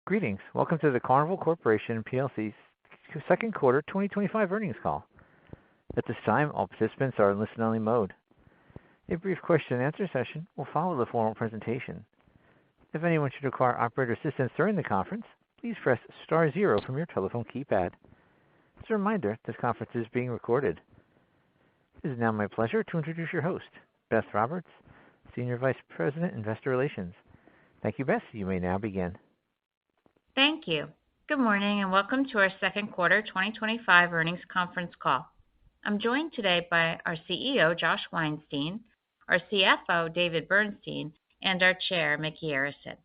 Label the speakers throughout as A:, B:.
A: Greetings. Welcome to the Carnival Corporation PLC's second quarter 2025 earnings call. At this time, all participants are in listen-only mode. A brief question-and-answer session will follow the formal presentation. If anyone should require operator assistance during the conference, please press star zero from your telephone keypad. As a reminder, this conference is being recorded. It is now my pleasure to introduce your host, Beth Roberts, Senior Vice President, Investor Relations. Thank you, Beth. You may now begin.
B: Thank you. Good morning and welcome to our second quarter 2025 earnings conference call. I'm joined today by our CEO, Josh Weinstein, our CFO, David Bernstein, and our Chair, Mickey Arison.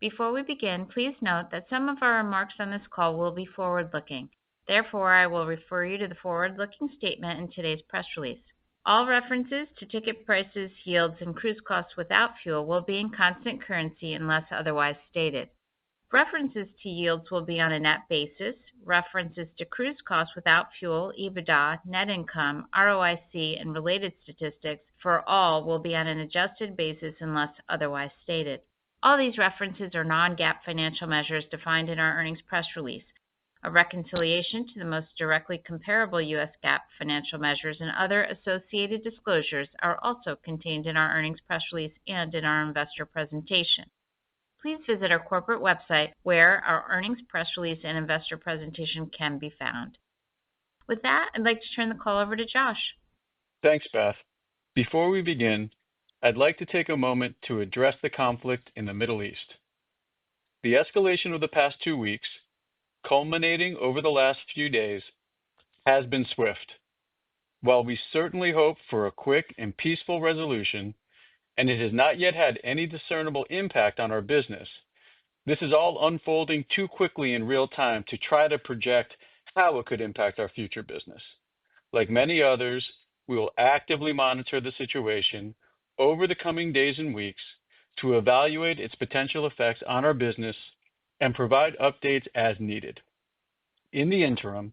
B: Before we begin, please note that some of our remarks on this call will be forward-looking. Therefore, I will refer you to the forward-looking statement in today's press release. All references to ticket prices, yields, and cruise costs without fuel will be in constant currency unless otherwise stated. References to yields will be on a net basis. References to cruise costs without fuel, EBITDA, net income, ROIC, and related statistics for all will be on an adjusted basis unless otherwise stated. All these references are non-GAAP financial measures defined in our earnings press release. A reconciliation to the most directly comparable U.S. GAAP financial measures and other associated disclosures are also contained in our earnings press release and in our investor presentation. Please visit our corporate website where our earnings press release and investor presentation can be found. With that, I'd like to turn the call over to Josh.
C: Thanks, Beth. Before we begin, I'd like to take a moment to address the conflict in the Middle East. The escalation of the past 2 weeks, culminating over the last few days, has been swift. While we certainly hope for a quick and peaceful resolution, and it has not yet had any discernible impact on our business, this is all unfolding too quickly in real time to try to project how it could impact our future business. Like many others, we will actively monitor the situation over the coming days and weeks to evaluate its potential effects on our business and provide updates as needed. In the interim,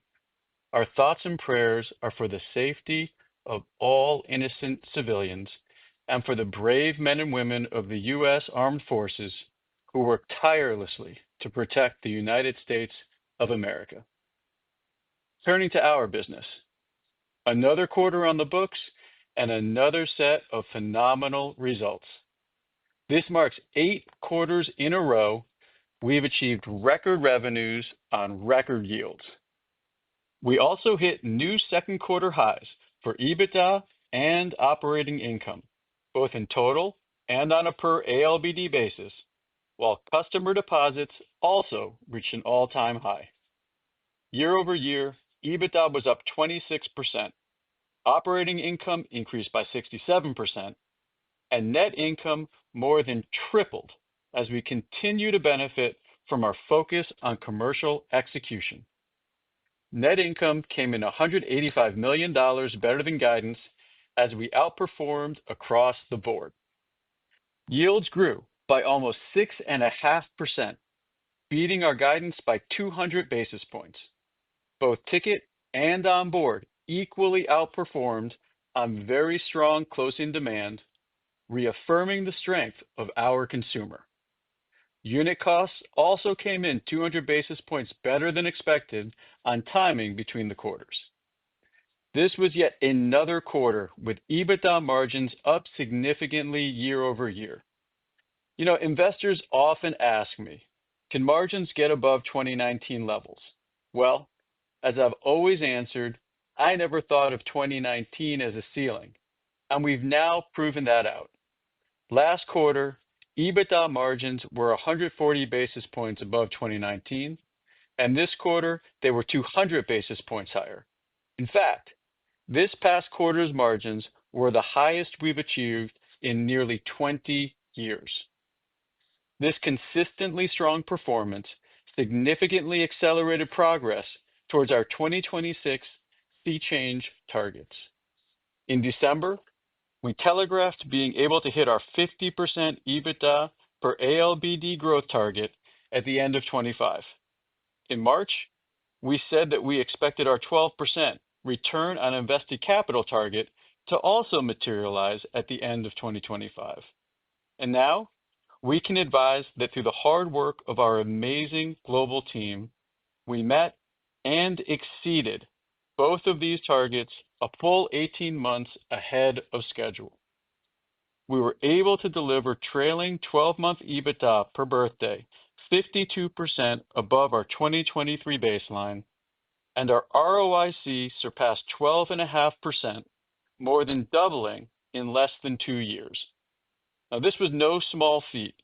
C: our thoughts and prayers are for the safety of all innocent civilians and for the brave men and women of the U.S. Armed Forces who work tirelessly to protect the United States of America. Turning to our business, another quarter on the books and another set of phenomenal results. This marks 8 quarters in a row we've achieved record revenues on record yields. We also hit new second quarter highs for EBITDA and operating income, both in total and on a per ALBD basis, while customer deposits also reached an all-time high. Year over year, EBITDA was up 26%, operating income increased by 67%, and net income more than tripled as we continue to benefit from our focus on commercial execution. Net income came in $185 million better than guidance as we outperformed across the board. Yields grew by almost 6.5%, beating our guidance by 200 basis points. Both ticket and onboard equally outperformed on very strong close-in demand, reaffirming the strength of our consumer. Unit costs also came in 200 basis points better than expected on timing between the quarters. This was yet another quarter with EBITDA margins up significantly year over year. Investors often ask me, can margins get above 2019 levels? Well, as I've always answered, I never thought of 2019 as a ceiling, and we've now proven that out. Last quarter, EBITDA margins were 140 basis points above 2019, and this quarter, they were 200 basis points higher. In fact, this past quarter's margins were the highest we've achieved in nearly 20 years. This consistently strong performance significantly accelerated progress towards our 2026 sea change targets. In December, we telegraphed being able to hit our 50% EBITDA per ALBD growth target at the end of 25. In March, we said that we expected our 12% return on invested capital target to also materialize at the end of 2025. And now we can advise that through the hard work of our amazing global team, we met and exceeded both of these targets a full 18 months ahead of schedule. We were able to deliver trailing 12-month EBITDA per birthday 52% above our 2023 baseline, and our ROIC surpassed 12.5%, more than doubling in less than 2 years. Now, this was no small feat,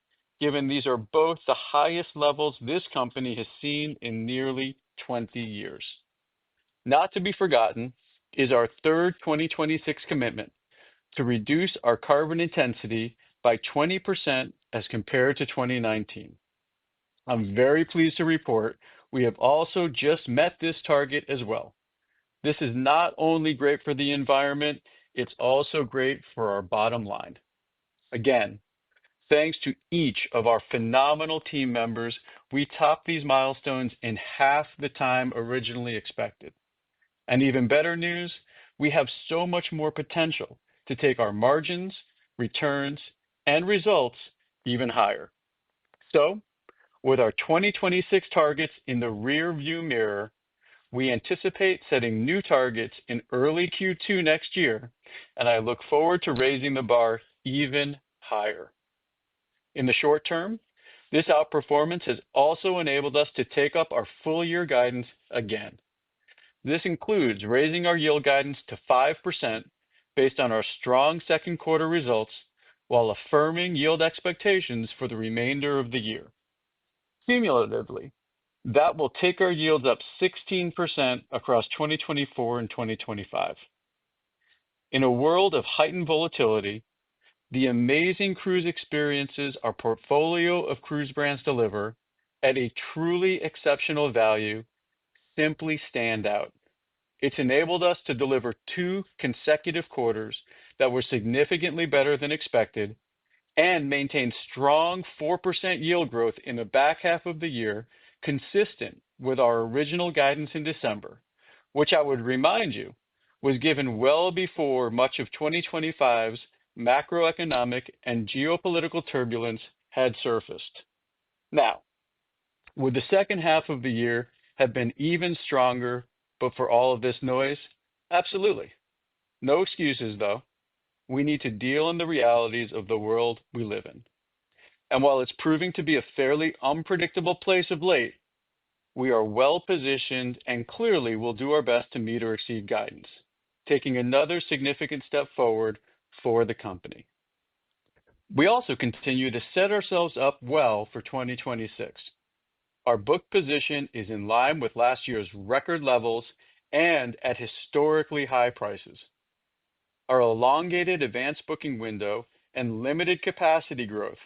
C: given these are both the highest levels this company has seen in nearly 20 years. Not to be forgotten is our third 2026 commitment to reduce our carbon intensity by 20% as compared to 2019. I'm very pleased to report we have also just met this target as well. This is not only great for the environment, it's also great for our bottom line. Again, thanks to each of our phenomenal team members, we topped these milestones in half the time originally expected. And even better news, we have so much more potential to take our margins, returns, and results even higher. So, with our 2026 targets in the rear view mirror, we anticipate setting new targets in early Q2 next year, and I look forward to raising the bar even higher. In the short term, this outperformance has also enabled us to take up our full year guidance again. This includes raising our yield guidance to 5% based on our strong second quarter results, while affirming yield expectations for the remainder of the year. Cumulatively, that will take our yields up 16% across 2024 and 2025. In a world of heightened volatility, the amazing cruise experiences our portfolio of cruise brands deliver at a truly exceptional value simply stand out. It's enabled us to deliver 2 consecutive quarters that were significantly better than expected and maintain strong 4% yield growth in the back half of the year, consistent with our original guidance in December, which I would remind you was given well before much of 2025's macroeconomic and geopolitical turbulence had surfaced. Now, would the second half of the year have been even stronger but for all of this noise? Absolutely. No excuses, though. We need to deal in the realities of the world we live in. And while it's proving to be a fairly unpredictable place of late, we are well positioned and clearly will do our best to meet or exceed guidance, taking another significant step forward for the company. We also continue to set ourselves up well for 2026. Our book position is in line with last year's record levels and at historically high prices. Our elongated advanced booking window and limited capacity growth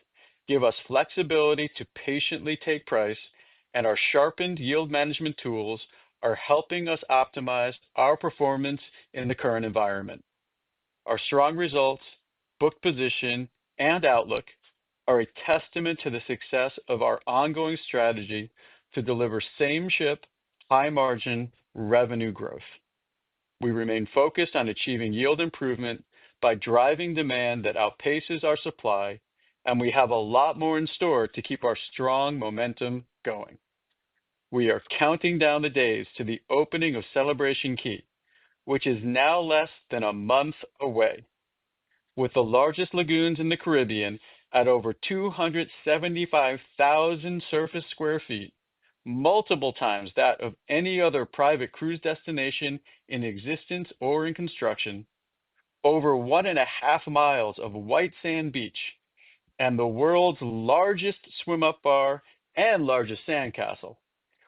C: give us flexibility to patiently take price, and our sharpened yield management tools are helping us optimize our performance in the current environment. Our strong results, book position, and outlook are a testament to the success of our ongoing strategy to deliver same-ship, high-margin revenue growth. We remain focused on achieving yield improvement by driving demand that outpaces our supply, and we have a lot more in store to keep our strong momentum going. We are counting down the days to the opening of Celebration Key, which is now less than a month away. With the largest lagoons in the Caribbean at over 275,000 surface square feet, multiple times that of any other private cruise destination in existence or in construction, over 1.5 miles of white sand beach, and the world's largest swim-up bar and largest sandcastle,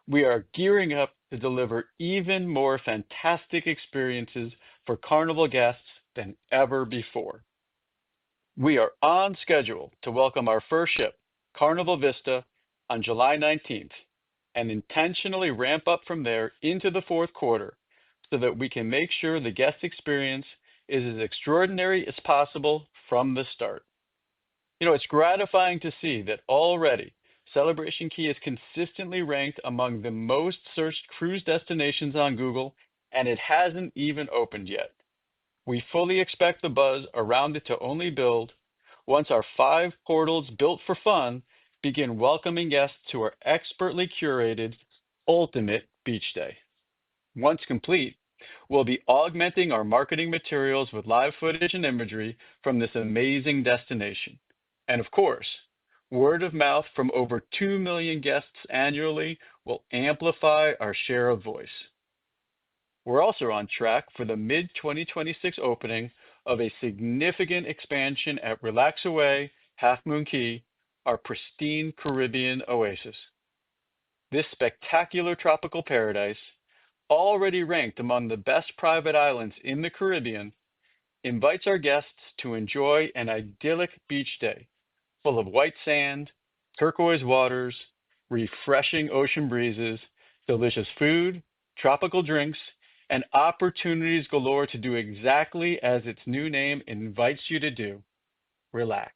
C: we are gearing up to deliver even more fantastic experiences for Carnival guests than ever before. We are on schedule to welcome our first ship, Carnival Vista, on July 19th, and intentionally ramp up from there into the fourth quarter so that we can make sure the guest experience is as extraordinary as possible from the start. It's gratifying to see that already Celebration Key is consistently ranked among the most searched cruise destinations on Google, and it hasn't even opened yet. We fully expect the buzz around it to only build, once our 5 portals built for fun begin welcoming guests to our expertly curated ultimate beach day. Once complete, we'll be augmenting our marketing materials with live footage and imagery from this amazing destination. And of course, word of mouth from over 2 million guests annually will amplify our share of voice. We're also on track for the mid-2026 opening of a significant expansion at Relax Away, Half Moon Cay, our pristine Caribbean oasis. This spectacular tropical paradise, already ranked among the best private islands in the Caribbean, invites our guests to enjoy an idyllic beach day full of white sand, turquoise waters, refreshing ocean breezes, delicious food, tropical drinks, and opportunities galore to do exactly as its new name invites you to do: relax.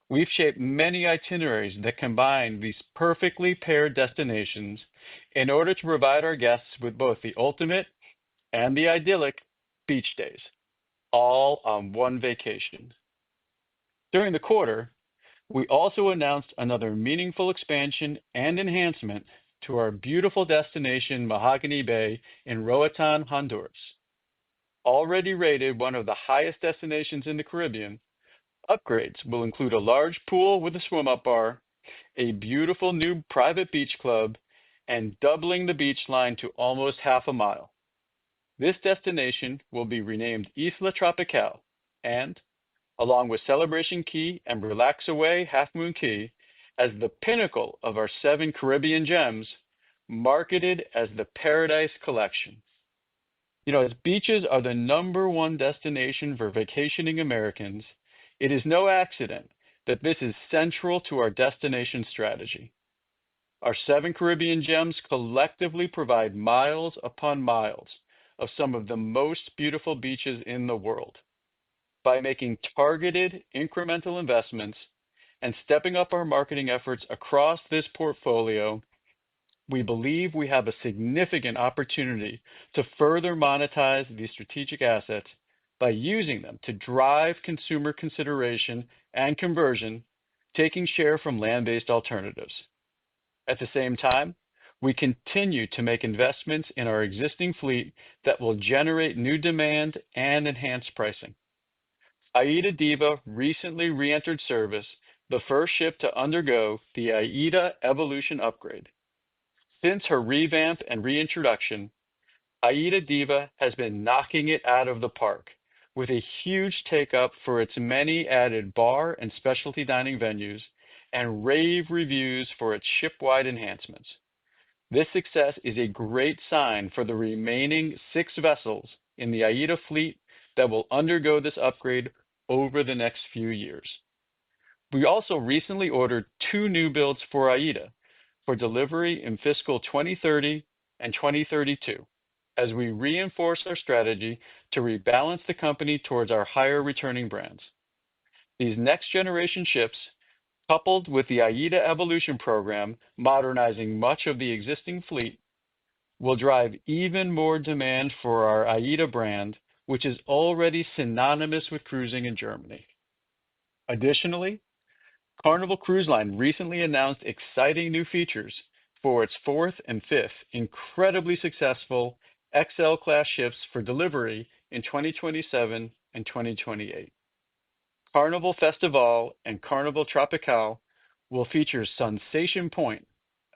C: We've shaped many itineraries that combine these perfectly paired destinations in order to provide our guests with both the ultimate and the idyllic beach days, all on one vacation. During the quarter, we also announced another meaningful expansion and enhancement to our beautiful destination, Mahogany Bay in Roatan, Honduras. Already rated one of the highest destinations in the Caribbean, upgrades will include a large pool with a swim-up bar, a beautiful new private beach club, and doubling the beach line to almost half a mile. This destination will be renamed Isla Tropical and, along with Celebration Key and Relax Away Half Moon Cay, as the pinnacle of our 7 Caribbean gems, marketed as the Paradise Collection. As beaches are the #1 destination for vacationing Americans, it is no accident that this is central to our destination strategy. Our 7 Caribbean gems collectively provide miles upon miles of some of the most beautiful beaches in the world. By making targeted incremental investments and stepping up our marketing efforts across this portfolio, we believe we have a significant opportunity to further monetize these strategic assets by using them to drive consumer consideration and conversion, taking share from land-based alternatives. At the same time, we continue to make investments in our existing fleet that will generate new demand and enhance pricing. Aida Diva recently re-entered service, the first ship to undergo the Aida Evolution upgrade. Since her revamp and reintroduction, Aida Diva has been knocking it out of the park, with a huge take-up for its many added bar and specialty dining venues, and rave reviews for its ship-wide enhancements. This success is a great sign for the remaining 6 vessels in the Aida fleet that will undergo this upgrade over the next few years. We also recently ordered 2 new builds for Aida for delivery in fiscal 2030 and 2032, as we reinforce our strategy to rebalance the company towards our higher returning brands. These next-generation ships, coupled with the Aida Evolution program modernizing much of the existing fleet, will drive even more demand for our Aida brand, which is already synonymous with cruising in Germany. Additionally, Carnival Cruise Line recently announced exciting new features for its 4th and 5th incredibly successful XL class ships for delivery in 2027 and 2028. Carnival Festival and Carnival Tropical will feature Sensation Point,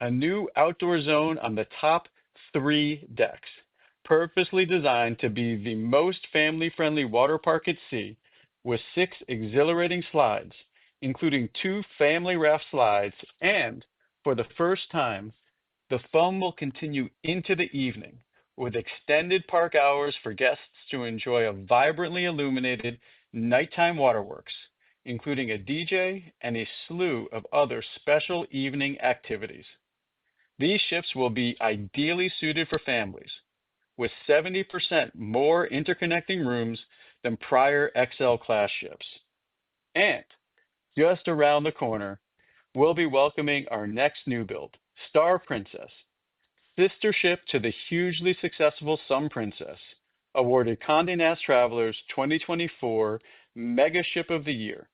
C: a new outdoor zone on the top 3 decks, purposely designed to be the most family-friendly water park at sea, with 6 exhilarating slides, including 2 family raft slides, and, for the first time, the fun will continue into the evening, with extended park hours for guests to enjoy a vibrantly illuminated nighttime waterworks, including a DJ and a slew of other special evening activities. These ships will be ideally suited for families, with 70% more interconnecting rooms than prior XL class ships. And just around the corner, we'll be welcoming our next new build, Star Princess, sister ship to the hugely successful Sun Princess, awarded Condé Nast Traveler's 2024 Mega Ship of the Year.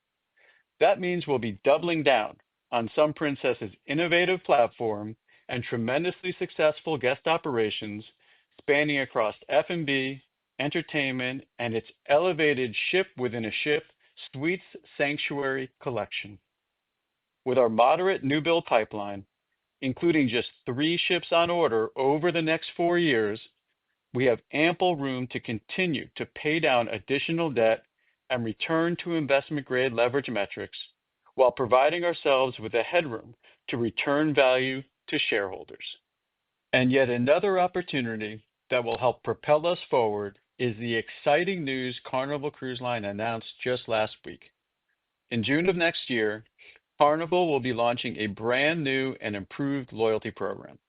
C: That means we'll be doubling down on Sun Princess's innovative platform and tremendously successful guest operations spanning across F&B, entertainment, and its elevated ship within a ship Suites Sanctuary collection. With our moderate new build pipeline, including just 3 ships on order over the next 4 years, we have ample room to continue to pay down additional debt and return to investment-grade leverage metrics while providing ourselves with a headroom to return value to shareholders. And yet another opportunity that will help propel us forward is the exciting news Carnival Cruise Line announced just last week. In June of next year, Carnival will be launching a brand new and improved loyalty program.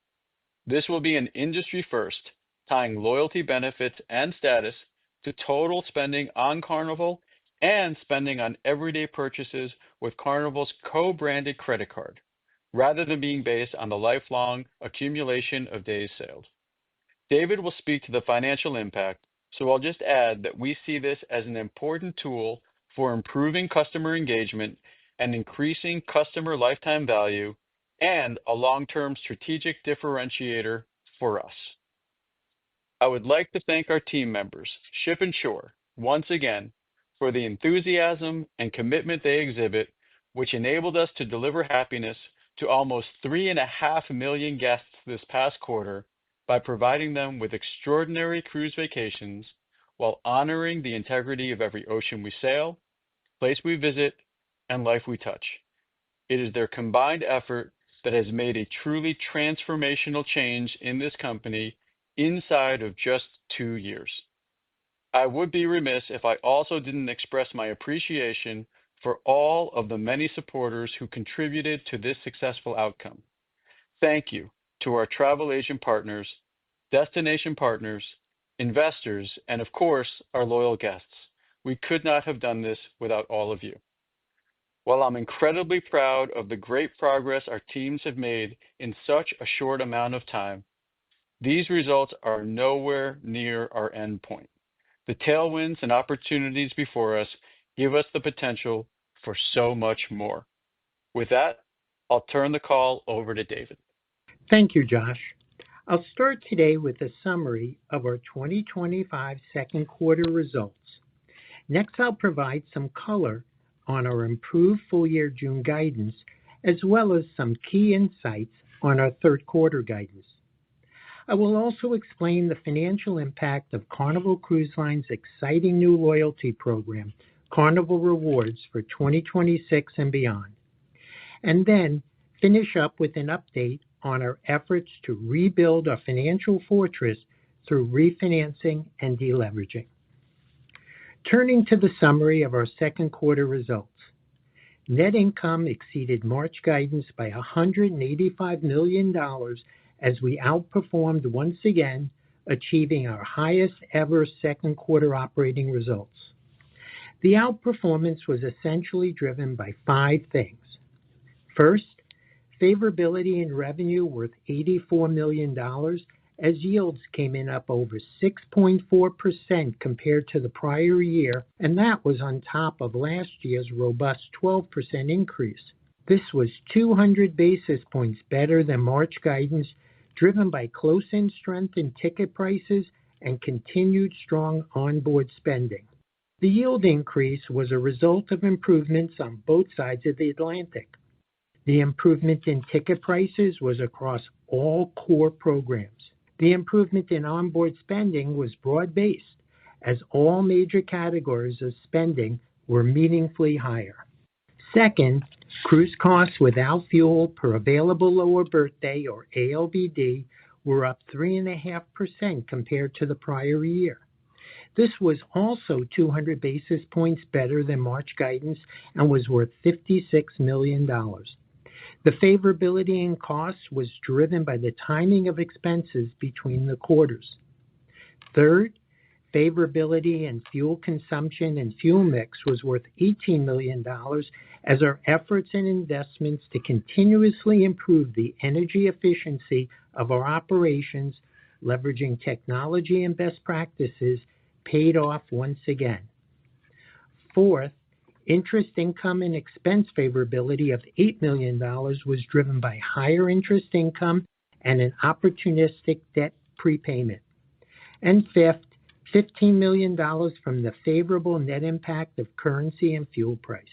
C: This will be an industry first, tying loyalty benefits and status to total spending on Carnival and spending on everyday purchases with Carnival's co-branded credit card, rather than being based on the lifelong accumulation of days sailed. David will speak to the financial impact, so I'll just add that we see this as an important tool for improving customer engagement and increasing customer lifetime value and a long-term strategic differentiator for us. I would like to thank our team members, ship and shore, once again, for the enthusiasm and commitment they exhibit, which enabled us to deliver happiness to almost 3.5 million guests this past quarter by providing them with extraordinary cruise vacations while honoring the integrity of every ocean we sail, place we visit, and life we touch. It is their combined effort that has made a truly transformational change in this company inside of just 2 years. I would be remiss if I also didn't express my appreciation for all of the many supporters who contributed to this successful outcome. Thank you to our travel agent partners, destination partners, investors, and of course, our loyal guests. We could not have done this without all of you. While I'm incredibly proud of the great progress our teams have made in such a short amount of time, these results are nowhere near our end point. The tailwinds and opportunities before us give us the potential for so much more. With that, I'll turn the call over to David.
D: Thank you, Josh. I'll start today with a summary of our 2025 second quarter results. Next, I'll provide some color on our improved full-year June guidance, as well as some key insights on our third quarter guidance. I will also explain the financial impact of Carnival Cruise Line's exciting new loyalty program, Carnival Rewards, for 2026 and beyond, and then finish up with an update on our efforts to rebuild our financial fortress through refinancing and deleveraging. Turning to the summary of our second quarter results. Net income exceeded March guidance by $185 million as we outperformed once again, achieving our highest ever second quarter operating results. The outperformance was essentially driven by 5 things. First, favorability in revenue worth $84 million as yields came in up over 6.4% compared to the prior year, and that was on top of last year's robust 12% increase. This was 200 basis points better than March guidance, driven by close-in strength in ticket prices and continued strong onboard spending. The yield increase was a result of improvements on both sides of the Atlantic. The improvement in ticket prices was across all core programs. The improvement in onboard spending was broad-based, as all major categories of spending were meaningfully higher. Second, cruise costs without fuel per available lower berth day, or ALBD, were up 3.5% compared to the prior year. This was also 200 basis points better than March guidance and was worth $56 million. The favorability in costs was driven by the timing of expenses between the quarters. Third, favorability in fuel consumption and fuel mix was worth $18 million as our efforts and investments to continuously improve the energy efficiency of our operations, leveraging technology and best practices, paid off once again. Fourth, Interest income and expense favorability of $8 million was driven by higher interest income and an opportunistic debt prepayment. And fifth, $15 million from the favorable net impact of currency and fuel price.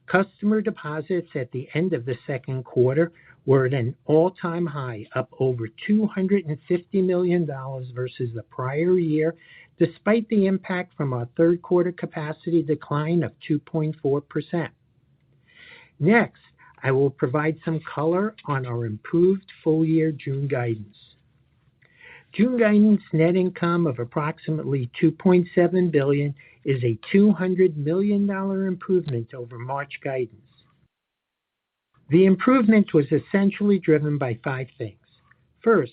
D: Customer deposits at the end of the second quarter were at an all-time high, up over $250 million versus the prior year, despite the impact from our third quarter capacity decline of 2.4%. Next, I will provide some color on our improved full-year June guidance. June guidance net income of approximately $2.7 billion is a $200 million improvement over March guidance. The improvement was essentially driven by 5 things. First,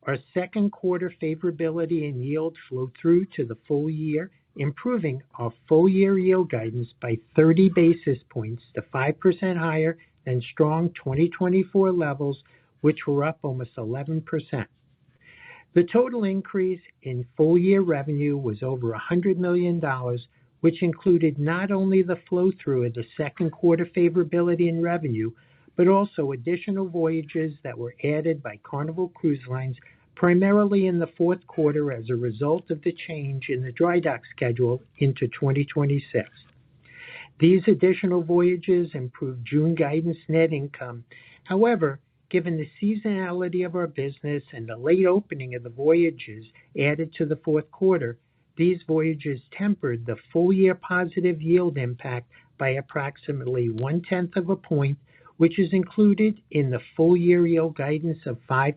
D: our second quarter favorability and yield flowed through to the full year, improving our full-year yield guidance by 30 basis points to 5% higher than strong 2024 levels, which were up almost 11%. The total increase in full-year revenue was over $100 million, which included not only the flow-through of the second quarter favorability in revenue, but also additional voyages that were added by Carnival Cruise Lines, primarily in the fourth quarter as a result of the change in the dry dock schedule into 2026. These additional voyages improved June guidance net income. However, given the seasonality of our business and the late opening of the voyages added to the fourth quarter, these voyages tempered the full-year positive yield impact by approximately 0.1 of a point, which is included in the full-year yield guidance of 5%.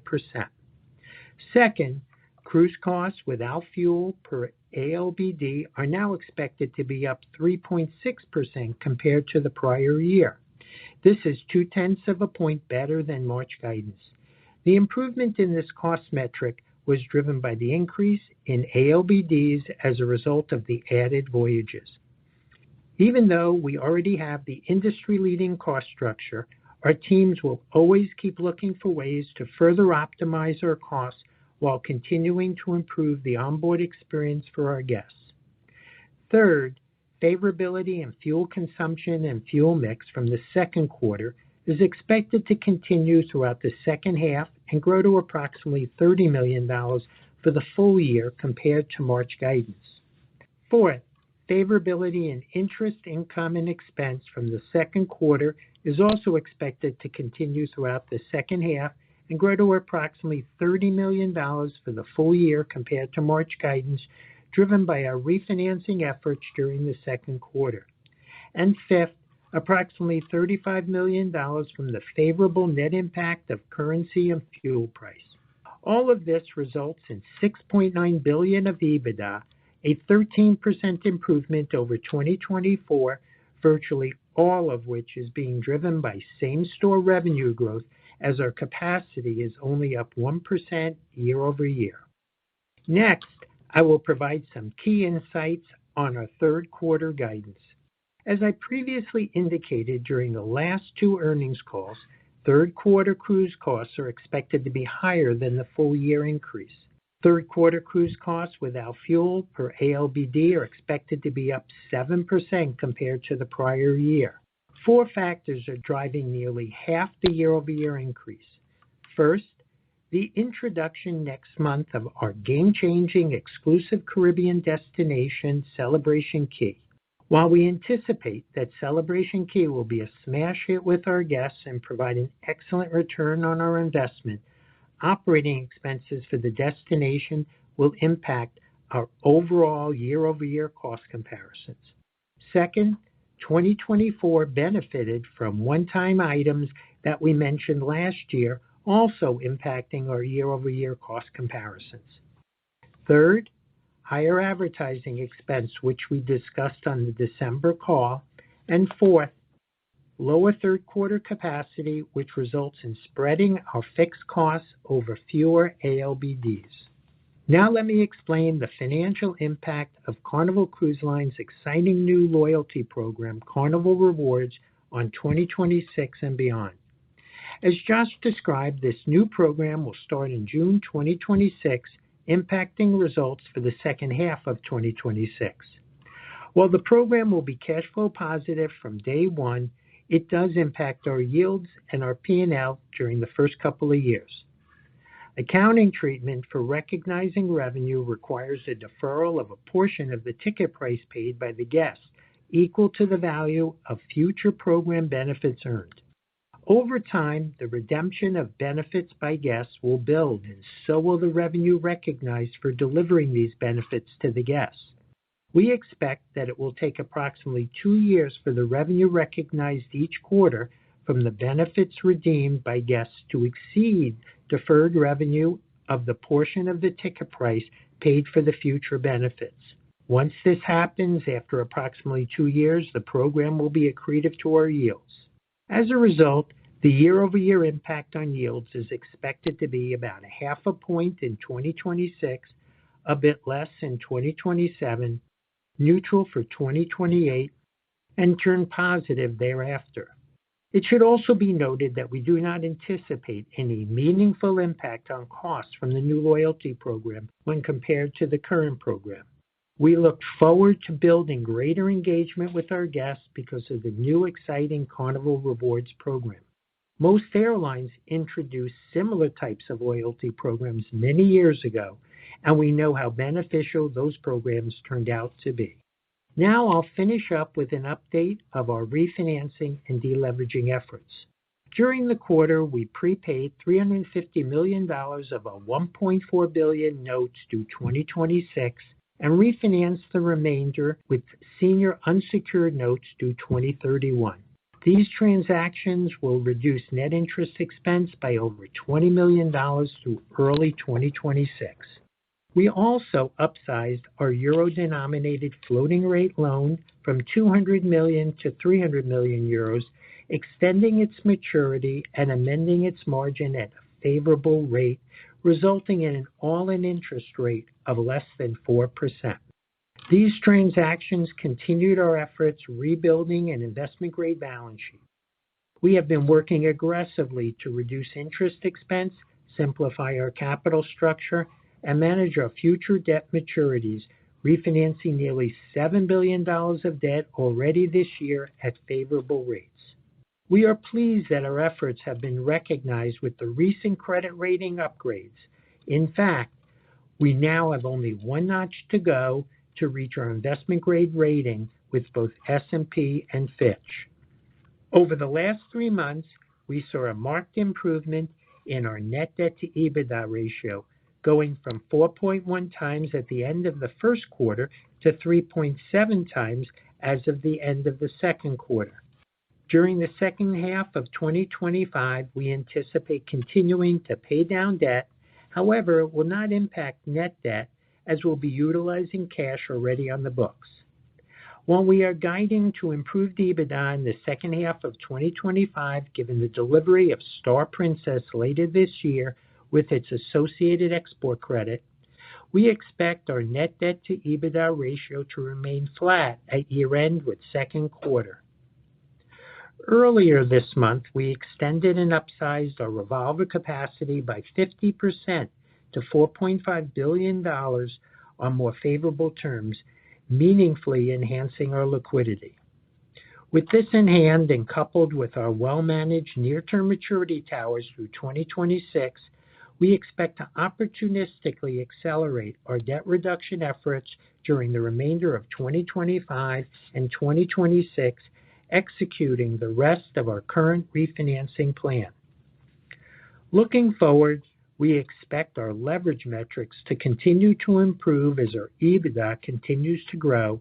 D: Second, cruise costs without fuel per ALBD are now expected to be up 3.6% compared to the prior year. This is 0.2 of a point better than March guidance. The improvement in this cost metric was driven by the increase in ALBDs as a result of the added voyages. Even though we already have the industry-leading cost structure, our teams will always keep looking for ways to further optimize our costs while continuing to improve the onboard experience for our guests. Third, favorability in fuel consumption and fuel mix from the second quarter is expected to continue throughout the second half and grow to approximately $30 million for the full year compared to March guidance. Fourth, favorability in interest income and expense from the second quarter is also expected to continue throughout the second half and grow to approximately $30 million for the full year compared to March guidance, driven by our refinancing efforts during the second quarter. And fifth, approximately $35 million from the favorable net impact of currency and fuel price. All of this results in $6.9 billion of EBITDA, a 13% improvement over 2024, virtually all of which is being driven by same-store revenue growth as our capacity is only up 1% year over year. Next, I will provide some key insights on our third quarter guidance. As I previously indicated during the last 2 earnings calls, third quarter cruise costs are expected to be higher than the full year increase. Third quarter cruise costs without fuel per ALBD are expected to be up 7% compared to the prior year. 4 factors are driving nearly half the year-over-year increase. First, the introduction next month of our game-changing exclusive Caribbean destination, Celebration Key. While we anticipate that Celebration Key will be a smash hit with our guests and provide an excellent return on our investment, operating expenses for the destination will impact our overall year-over-year cost comparisons. Second, 2024 benefited from one-time items that we mentioned last year, also impacting our year-over-year cost comparisons. Third, higher advertising expense, which we discussed on the December call. And fourth, lower third quarter capacity, which results in spreading our fixed costs over fewer ALBDs. Now let me explain the financial impact of Carnival Cruise Line's exciting new loyalty program, Carnival Rewards, on 2026 and beyond. As Josh described, this new program will start in June 2026, impacting results for the second half of 2026. While the program will be cash flow positive from day one, it does impact our yields and our P&L during the first couple of years. Accounting treatment for recognizing revenue requires a deferral of a portion of the ticket price paid by the guest, equal to the value of future program benefits earned. Over time, the redemption of benefits by guests will build, and so will the revenue recognized for delivering these benefits to the guests. We expect that it will take approximately 2 years for the revenue recognized each quarter from the benefits redeemed by guests to exceed deferred revenue of the portion of the ticket price paid for the future benefits. Once this happens, after approximately 2 years, the program will be accretive to our yields. As a result, the year-over-year impact on yields is expected to be about 0.5 point in 2026, a bit less in 2027, neutral for 2028, and turn positive thereafter. It should also be noted that we do not anticipate any meaningful impact on costs from the new loyalty program when compared to the current program. We look forward to building greater engagement with our guests because of the new exciting Carnival Rewards program. Most airlines introduced similar types of loyalty programs many years ago, and we know how beneficial those programs turned out to be. Now I'll finish up with an update of our refinancing and deleveraging efforts. During the quarter, we prepaid $350 million of a $1.4 billion notes due 2026 and refinanced the remainder with senior unsecured notes due 2031. These transactions will reduce net interest expense by over $20 million through early 2026. We also upsized our euro-denominated floating rate loan from 200 million to 300 million euros, extending its maturity and amending its margin at a favorable rate, resulting in an all-in interest rate of less than 4%. These transactions continued our efforts rebuilding an investment-grade balance sheet. We have been working aggressively to reduce interest expense, simplify our capital structure, and manage our future debt maturities, refinancing nearly $7 billion of debt already this year at favorable rates. We are pleased that our efforts have been recognized with the recent credit rating upgrades. In fact, we now have only one notch to go to reach our investment-grade rating with both S&P and Fitch. Over the last 3 months, we saw a marked improvement in our net debt to EBITDA ratio, going from 4.1 times at the end of the first quarter to 3.7 times as of the end of the second quarter. During the second half of 2025, we anticipate continuing to pay down debt. However, it will not impact net debt as we'll be utilizing cash already on the books. While we are guiding to improved EBITDA in the second half of 2025, given the delivery of Star Princess later this year with its associated export credit, we expect our net debt to EBITDA ratio to remain flat at year-end with second quarter. Earlier this month, we extended and upsized our revolver capacity by 50% to $4.5 billion on more favorable terms, meaningfully enhancing our liquidity. With this in hand and coupled with our well-managed near-term maturity towers through 2026, we expect to opportunistically accelerate our debt reduction efforts during the remainder of 2025 and 2026, executing the rest of our current refinancing plan. Looking forward, we expect our leverage metrics to continue to improve as our EBITDA continues to grow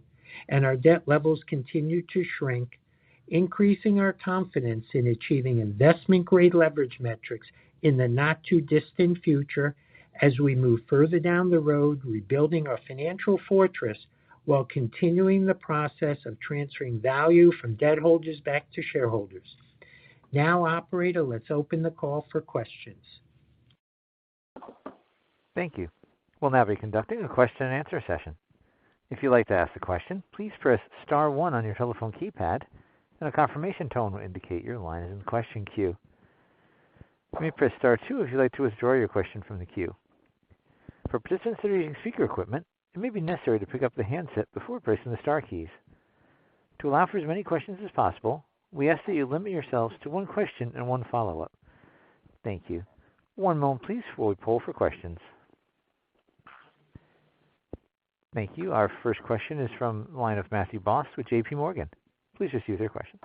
D: and our debt levels continue to shrink, increasing our confidence in achieving investment-grade leverage metrics in the not-too-distant future as we move further down the road, rebuilding our financial fortress while continuing the process of transferring value from debt holders back to shareholders. Now, operator, let's open the call for questions.
A: Thank you. We'll now be conducting a question-and-answer session. If you'd like to ask a question, please press star 1 on your telephone keypad, and a confirmation tone will indicate your line is in the question queue. You may press star 2 if you'd like to withdraw your question from the queue. For participants that are using speaker equipment, it may be necessary to pick up the handset before pressing the star keys. To allow for as many questions as possible, we ask that you limit yourselves to one question and one follow-up. Thank you. One moment, please, before we poll for questions. Thank you. Our first question is from the line of Matthew Boss with J.P. Morgan. Please proceed with your question.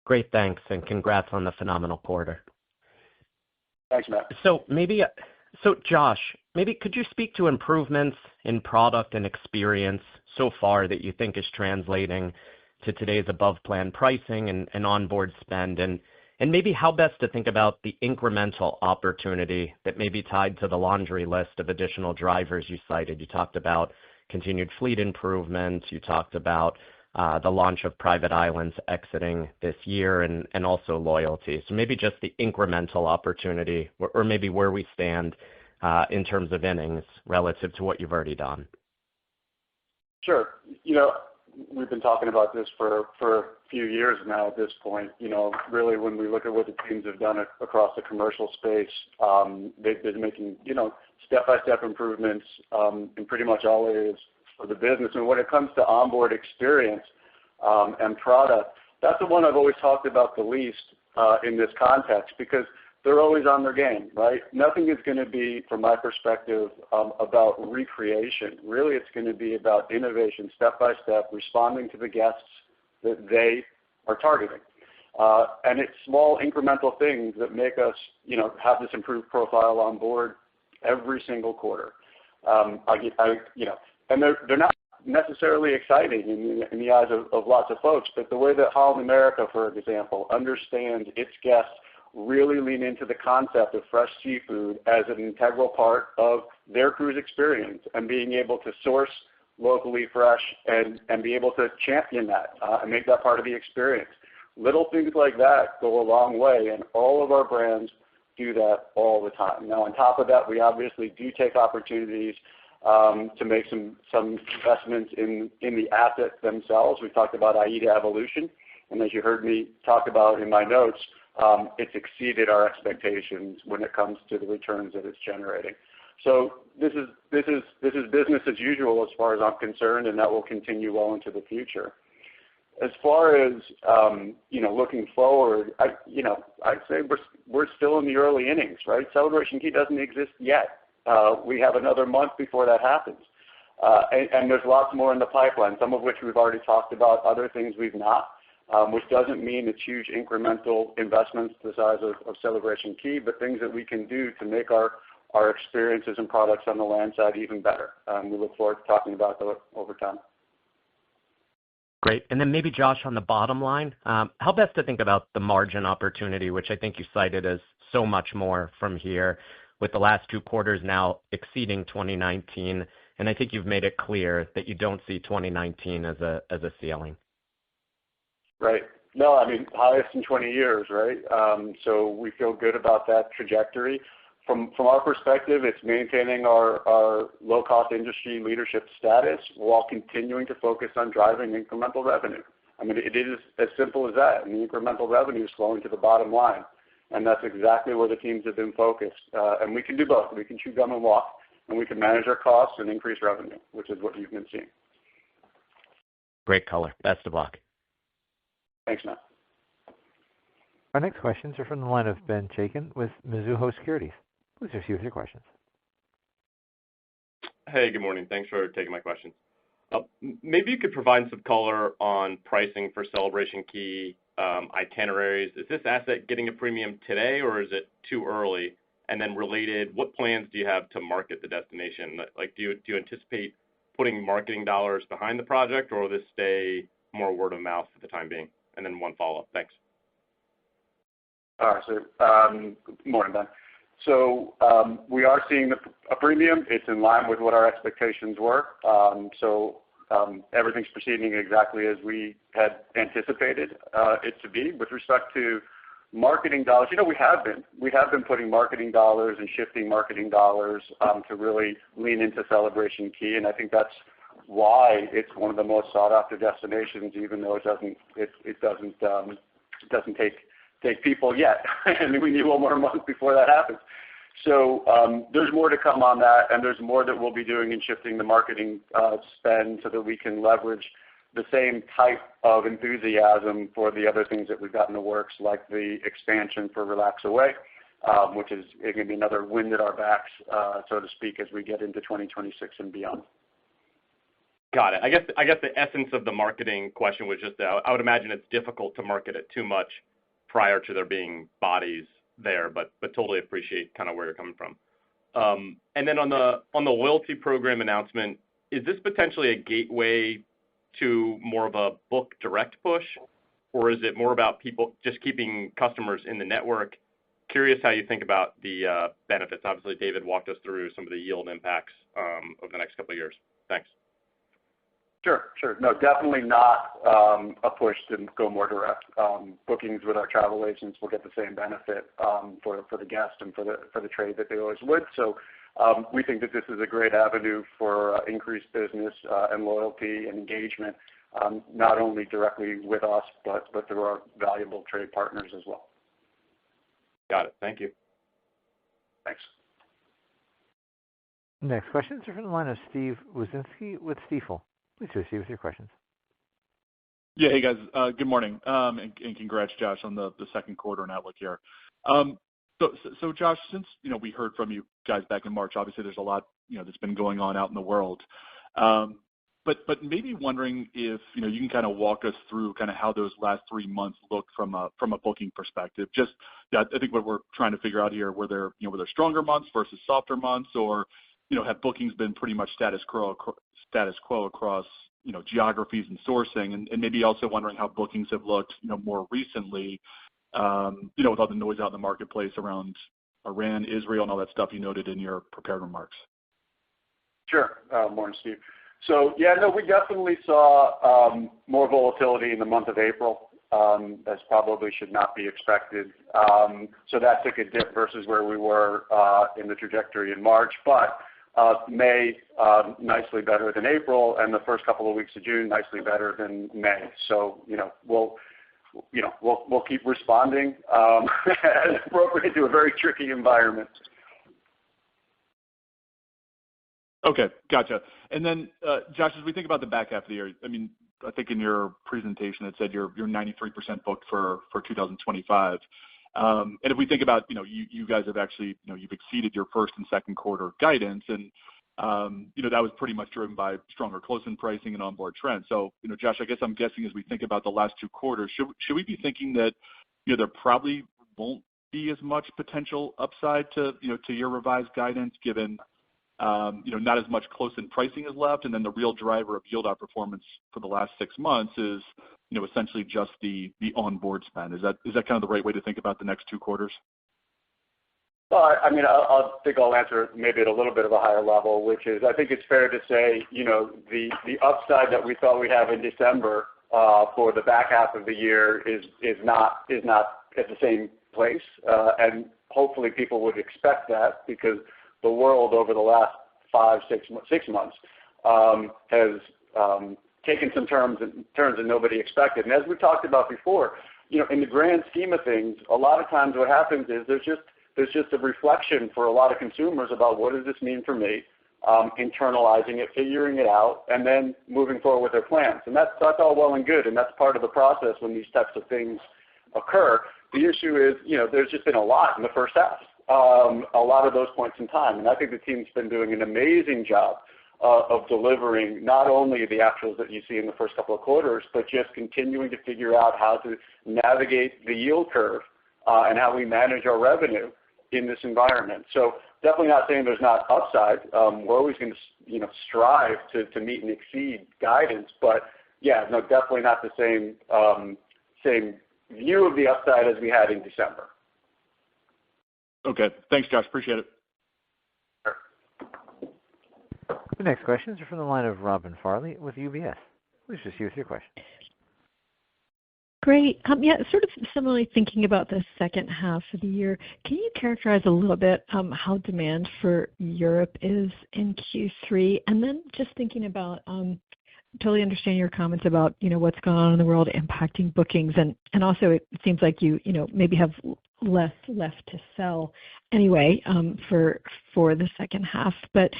E: Great, thanks, and congrats on the phenomenal quarter.
C: Thanks, Matt.
E: So Josh, maybe could you speak to improvements in product and experience so far that you think is translating to today's above-plan pricing and onboard spend, and maybe how best to think about the incremental opportunity that may be tied to the laundry list of additional drivers you cited? You talked about continued fleet improvements. You talked about the launch of private islands exiting this year and also loyalty. So maybe just the incremental opportunity or maybe where we stand in terms of innings relative to what you've already done.
C: Sure. We've been talking about this for a few years now at this point. Really when we look at what the teams have done across the commercial space, they've been making, step-by-step improvements in pretty much all areas of the business. And when it comes to onboard experience and product, that's the one I've always talked about the least in this context, because they're always on their game, right? Nothing is going to be, from my perspective, about recreation. Really, it's going to be about innovation, step by step, responding to the guests that they are targeting. And it's small incremental things that make us, have this improved profile on board every single quarter. And they're not necessarily exciting in the eyes of lots of folks, but the way that Holland America, for example, understands its guests really lean into the concept of fresh seafood as an integral part of their cruise experience, and being able to source locally fresh and be able to champion that and make that part of the experience. Little things like that go a long way, and all of our brands do that all the time. Now, on top of that, we obviously do take opportunities to make some investments in the assets themselves. We talked about AIDA Evolution, and as you heard me talk about in my notes, it's exceeded our expectations when it comes to the returns that it's generating. So this is business as usual as far as I'm concerned, and that will continue well into the future. As far as looking forward, I'd say we're still in the early innings, right? Celebration Key doesn't exist yet. We have another month before that happens, and there's lots more in the pipeline. Some of which we've already talked about, other things we've not. Which doesn't mean it's huge incremental investments the size of Celebration Key, but things that we can do to make our experiences and products on the land side even better. We look forward to talking about that over time.
E: Great. And then maybe, Josh, on the bottom line, how best to think about the margin opportunity, which I think you cited as so much more from here, with the last 2 quarters now exceeding 2019. And I think you've made it clear that you don't see 2019 as a ceiling.
C: Right. No, highest in 20 years, right? So we feel good about that trajectory. From our perspective, it's maintaining our low-cost industry leadership status while continuing to focus on driving incremental revenue. It is as simple as that, and the incremental revenue is flowing to the bottom line. And that's exactly where the teams have been focused. And we can do both. We can chew gum and walk, and we can manage our costs and increase revenue, which is what you've been seeing.
E: Great color. Best of luck.
C: Thanks, Matt.
A: Our next questions are from the line of Ben Chaiken with Mizuho Securities. Please proceed with your questions.
F: Hey, good morning. Thanks for taking my questions. Maybe you could provide some color on pricing for Celebration Key itineraries. Is this asset getting a premium today, or is it too early? And then related, what plans do you have to market the destination? Do you anticipate putting marketing dollars behind the project, or will this stay more word of mouth for the time being? And then one follow-up. Thanks.
C: All right. So, good morning, Ben. So we are seeing a premium. It's in line with what our expectations were. Everything's proceeding exactly as we had anticipated it to be. With respect to marketing dollars, we have been putting marketing dollars and shifting marketing dollars to really lean into Celebration Key, and I think that's why it's one of the most sought after destinations, even though it doesn't take people yet, and we need one more month before that happens.
G: So there's more to come on that, and there's more that we'll be doing in shifting the marketing spend so that we can leverage the same type of enthusiasm for the other things that we've got in the works, like the expansion for Relax Away, which is going to be another wind at our backs, so to speak, as we get into 2026 and beyond.
F: Got it. I guess the essence of the marketing question was just that I would imagine it's difficult to market it too much prior to there being bodies there, but totally appreciate kind of where you're coming from. And then on the loyalty program announcement, is this potentially a gateway to more of a book direct push, or is it more about people just keeping customers in the network? Curious how you think about the benefits. Obviously, David walked us through some of the yield impacts over the next couple of years. Thanks.
G: Sure. No, definitely not a push to go more direct. Bookings with our travel agents will get the same benefit for the guest and for the trade that they always would. So we think that this is a great avenue for increased business and loyalty and engagement, not only directly with us, but through our valuable trade partners as well.
F: Got it. Thank you.
G: Thanks.
A: Next questions are from the line of Steve Wieczynski with Stifel. Please proceed with your questions.
H: Yeah, hey guys, good morning, and congrats, Josh, on the second quarter and outlook here. So Josh, since we heard from you guys back in March, obviously there's a lot that's been going on out in the world, but maybe wondering if you can kind of walk us through kind of how those last 3 months look from a booking perspective. Just I think what we're trying to figure out here, were there stronger months versus softer months, or have bookings been pretty much status quo across geographies and sourcing, and maybe also wondering how bookings have looked more recently, with all the noise out in the marketplace around Iran, Israel, and all that stuff you noted in your prepared remarks.
G: Sure. Morning, Steve. So yeah, no, we definitely saw more volatility in the month of April. As probably should not be expected. So that took a dip versus where we were in the trajectory in March, but May nicely better than April, and the first couple of weeks of June nicely better than May. So we'll keep responding as appropriate to a very tricky environment.
H: Okay, gotcha. And then Josh, as we think about the back half of the year, I mean, I think in your presentation it said you're 93% booked for 2025. And if we think about, you guys have actually, you've exceeded your first and second quarter guidance, and, that was pretty much driven by stronger close-in pricing and onboard trends. So, Josh, I guess I'm guessing as we think about the last 2 quarters, should we be thinking that, there probably won't be as much potential upside to your revised guidance, given, not as much close-in pricing is left, and then the real driver of yield outperformance for the last 6 months is, essentially just the onboard spend. Is that kind of the right way to think about the next 2 quarters?
G: Well, I mean, I'll think I'll answer maybe at a little bit of a higher level, which is I think it's fair to say, the upside that we thought we'd have in December for the back half of the year is not at the same place, and hopefully people would expect that because the world over the last 6 months has taken some turns that nobody expected. And as we talked about before, in the grand scheme of things, a lot of times what happens is there's just a reflection for a lot of consumers about what does this mean for me, internalizing it, figuring it out, and then moving forward with their plans. And that's all well and good, and that's part of the process when these types of things occur. The issue is, there's just been a lot in the first half, a lot of those points in time. And I think the team's been doing an amazing job of delivering not only the actuals that you see in the first couple of quarters, but just continuing to figure out how to navigate the yield curve and how we manage our revenue in this environment. So definitely not saying there's not upside. We're always going to strive to meet and exceed guidance, but yeah, no, definitely not the same view of the upside as we had in December.
H: Okay, thanks, Josh. Appreciate it.
G: Sure.
A: The next questions are from the line of Robin Farley with UBS. Please proceed with your question.
I: Great. Yeah, sort of similarly thinking about the second half of the year, can you characterize a little bit how demand for Europe is in Q3? And then just thinking about totally understand your comments about, what's going on in the world impacting bookings. And also it seems like you maybe have less left to sell anyway for the second half. But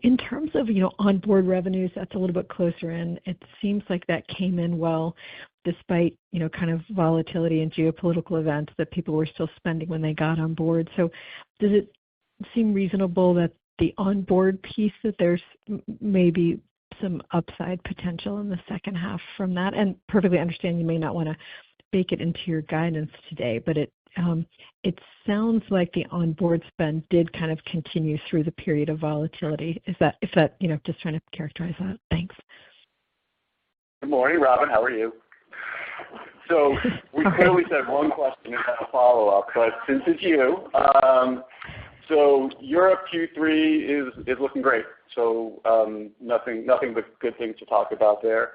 I: in terms of, onboard revenues, that's a little bit closer in. It seems like that came in well despite, kind of volatility and geopolitical events that people were still spending when they got on board. So does it seem reasonable that the onboard piece, that there's maybe some upside potential in the second half from that? And perfectly understand you may not want to bake it into your guidance today, but it sounds like the onboard spend did kind of continue through the period of volatility. If that, just trying to characterize that. Thanks.
G: Good morning, Robin. How are you? So we clearly said one question and then a follow-up, but since it's you, so Europe Q3 is looking great. So nothing but good things to talk about there.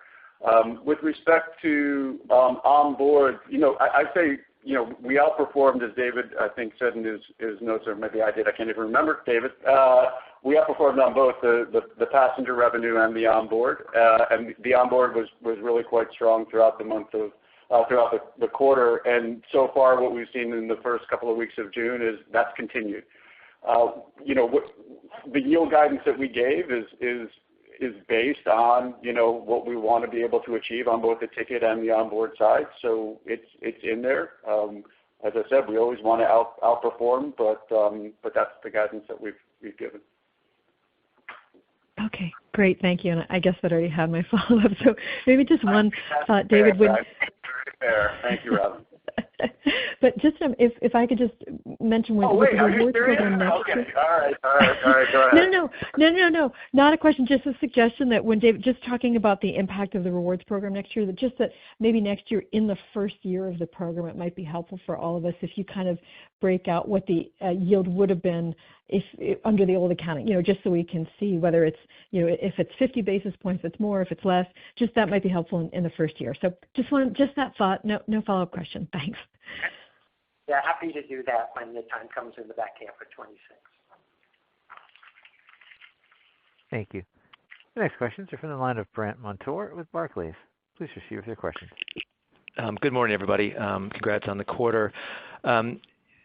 G: With respect to onboard, I'd say, we outperformed, as David, I think, said in his notes, or maybe I did, I can't even remember, David. We outperformed on both the passenger revenue and the onboard. And the onboard was really quite strong throughout the month of, throughout the quarter. And so far what we've seen in the first couple of weeks of June is that's continued. The yield guidance that we gave is based on, what we want to be able to achieve on both the ticket and the onboard side. So it's in there. As I said, we always want to outperform, but that's the guidance that we've given.
I: Okay, great, thank you. And I guess that already had my follow-up. So maybe just one thought, David.
G: Thank you, Robin.
I: But just if I could just mention with the rewards program next year.
G: Okay, all right, go ahead.
I: No, not a question, just a suggestion that when David, just talking about the impact of the rewards program next year, that maybe next year in the first year of the program, it might be helpful for all of us if you kind of break out what the yield would have been if under the old accounting, just so we can see whether it's, if it's 50 basis points, if it's more, if it's less, just that might be helpful in the first year. So just that thought, no follow-up question. Thanks.
D: Yeah, happy to do that when the time comes in the back half of 26.
A: Thank you. The next questions are from the line of Brandt Montour with Barclays. Please proceed with your questions.
J: Good morning, everybody. Congrats on the quarter.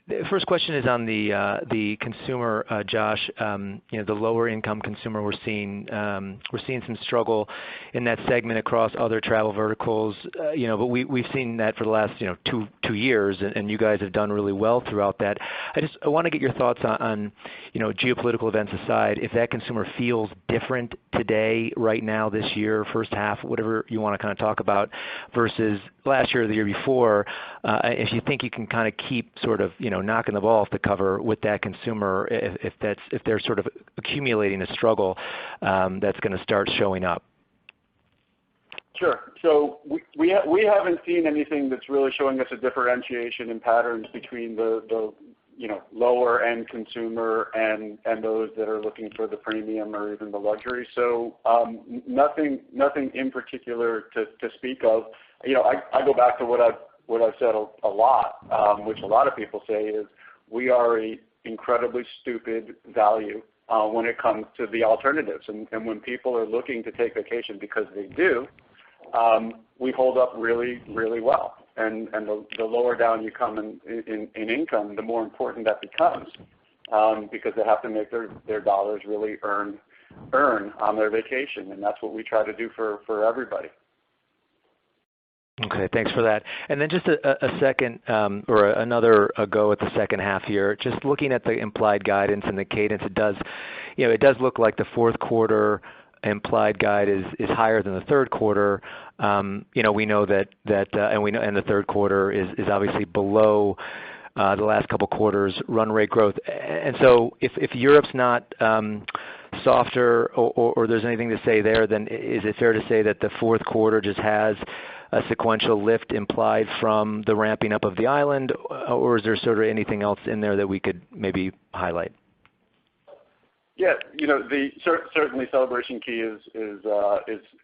J: The first question is on the consumer, Josh. The lower income consumer, we're seeing some struggle in that segment across other travel verticals. But we've seen that for the last 2 years, and you guys have done really well throughout that. I want to get your thoughts on geopolitical events aside, if that consumer feels different today, right now, this year, first half, whatever you want to kind of talk about, versus last year or the year before. If you think you can kind of keep sort of knocking the ball off the cover with that consumer, if they're sort of accumulating a struggle that's going to start showing up.
G: Sure. So we haven't seen anything that's really showing us a differentiation in patterns between the lower end consumer and those that are looking for the premium or even the luxury. So nothing in particular to speak of. I go back to what I've said a lot, which a lot of people say is we are a incredibly stupid value when it comes to the alternatives. And when people are looking to take vacation, because they do, we hold up really, really well. And the lower down you come in income, the more important that becomes, because they have to make their dollars really earn on their vacation. And that's what we try to do for everybody.
J: Okay, thanks for that. And then just a second or another go at the second half here. Just looking at the implied guidance and the cadence, it does look like the fourth quarter implied guide is higher than the third quarter. We know that and the third quarter is obviously below the last couple quarters run rate growth. And so if Europe's not softer or there's anything to say there, then is it fair to say that the fourth quarter just has a sequential lift implied from the ramping up of the island, or is there sort of anything else in there that we could maybe highlight?
G: Yeah, certainly Celebration Key is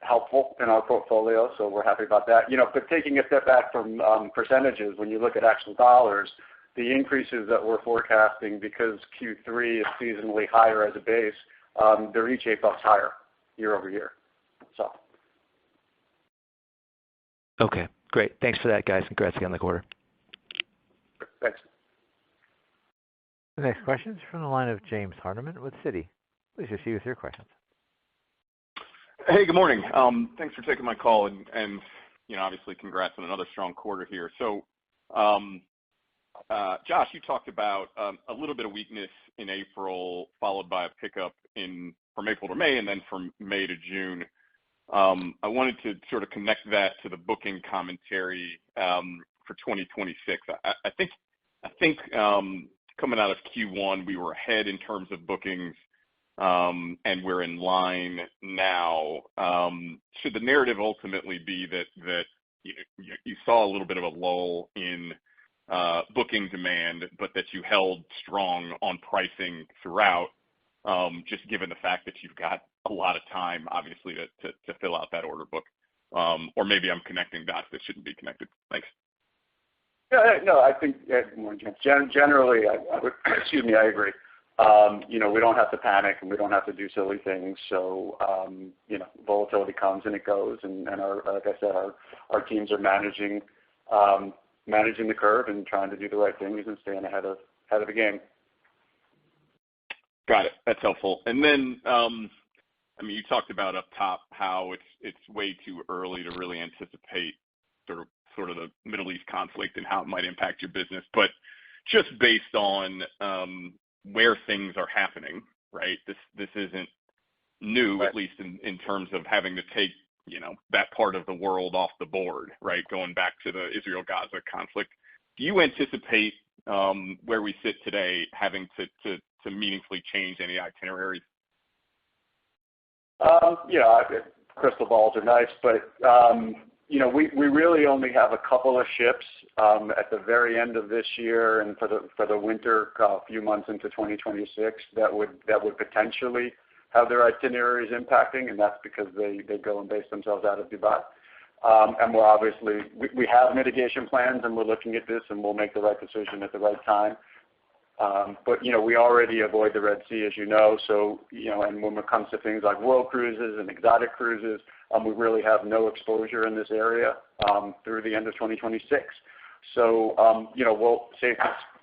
G: helpful in our portfolio, so we're happy about that. But taking a step back from percentages, when you look at actual dollars, the increases that we're forecasting, because Q3 is seasonally higher as a base, they're each $8 higher year over year.
J: Okay, great. Thanks for that, guys. Congrats again on the quarter.
G: Thanks.
A: The next question is from the line of James Hardiman with Citi. Please proceed with your questions.
K: Hey, good morning. Thanks for taking my call, and obviously congrats on another strong quarter here. So, Josh, you talked about a little bit of weakness in April, followed by a pickup from April to May, and then from May to June. I wanted to sort of connect that to the booking commentary for 2026. I think coming out of Q1, we were ahead in terms of bookings, and we're in line now. Should the narrative ultimately be that you saw a little bit of a lull in booking demand, but that you held strong on pricing throughout, just given the fact that you've got a lot of time, obviously, to fill out that order book? Or maybe I'm connecting dots that shouldn't be connected. Thanks.
G: Yeah, no, I think generally, I agree. We don't have to panic and we don't have to do silly things. So, volatility comes and it goes, and like I said, our teams are managing the curve and trying to do the right things and staying ahead of the game.
K: Got it. That's helpful. And then, you talked about up top how it's way too early to really anticipate sort of the Middle East conflict and how it might impact your business. But just based on where things are happening, right? This isn't new, right, at least in terms of having to take that part of the world off the board, right? Going back to the Israel-Gaza conflict. Do you anticipate where we sit today having to meaningfully change any itineraries?
G: Crystal balls are nice, but we really only have a couple of ships at the very end of this year and for the winter, a few months into 2026 that would potentially have their itineraries impacting, and that's because they go and base themselves out of Dubai. And we're obviously we have mitigation plans, and we're looking at this, and we'll make the right decision at the right time. But we already avoid the Red Sea, as you know. So and when it comes to things like world cruises and exotic cruises, we really have no exposure in this area through the end of 2026. So safety is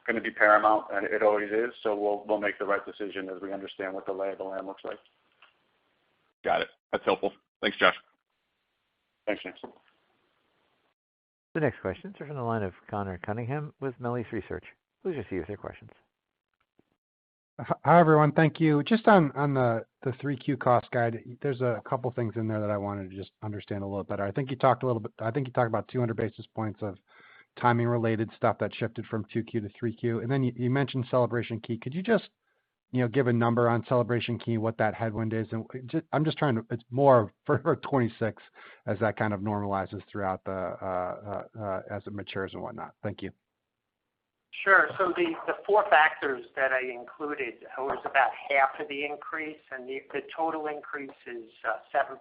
G: going to be paramount, and it always is. So we'll make the right decision as we understand what the lay of the land looks like.
K: Got it. That's helpful. Thanks, Josh.
G: Thanks, James.
A: The next questions are from the line of Connor Cunningham with Melius Research. Please proceed with your questions.
L: Hi, everyone. Thank you. Just on the 3Q cost guide, there's a couple things in there that I wanted to just understand a little better. I think you talked about 200 basis points of timing related stuff that shifted from 2Q to 3Q. And then you mentioned Celebration Key. Could you just, give a number on Celebration Key, what that headwind is? And I'm just trying to, it's more for 26 as that kind of normalizes throughout as it matures and whatnot. Thank you.
D: Sure. So the four factors that I included was about half of the increase, and the total increase is 7%.